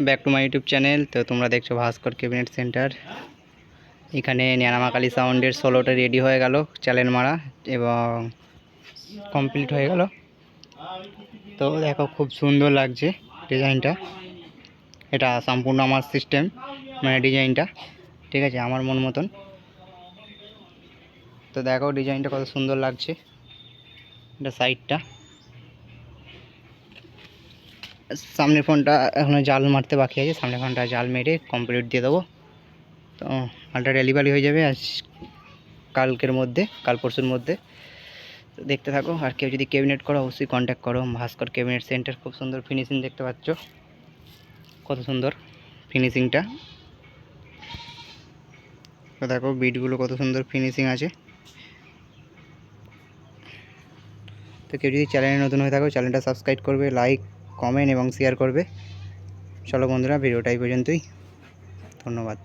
Back to my YouTube channel. তো তোমরা দেখছো ভাস্কর ক্যাবিনেট সেন্টার। এখানে ন্যানামাকালি সাউন্ডের সোলোটা রেডি হয়ে গেল, চ্যানেল মারা এবং কমপ্লিট হয়ে গেল। তো দেখো খুব সুন্দর লাগছে ডিজাইনটা। এটা সম্পূর্ণ আমার সিস্টেম, মানে ডিজাইনটা ঠিক আছে আমার মন মতন। তো দেখো ডিজাইনটা কত সুন্দর লাগছে। এটা সাইডটা, সামনের ফোনটা এখনো জাল মারতে বাকি আছে, সামনের ফোনটা জাল মেরে কমপ্লিট দিয়ে দেবো। তো মালটা ডেলিভারি হয়ে যাবে আজ কালকের মধ্যে, কাল পরশুর মধ্যে। তো দেখতে থাকো। আর কেউ যদি ক্যাবিনেট করো অবশ্যই কন্ট্যাক্ট করো, ভাস্কর ক্যাবিনেট সেন্টার। খুব সুন্দর ফিনিশিং দেখতে পাচ্ছ, কত সুন্দর ফিনিশিংটা। তো দেখো বিটগুলো কত সুন্দর ফিনিশিং আছে। তো কেউ যদি চ্যানেলে নতুন হয়ে থাকো চ্যানেলটা সাবস্ক্রাইব করবে, লাইক কমেন্ট এবং শেয়ার করবে। চলো বন্ধুরা, ভিডিওটা এই পর্যন্তই। ধন্যবাদ।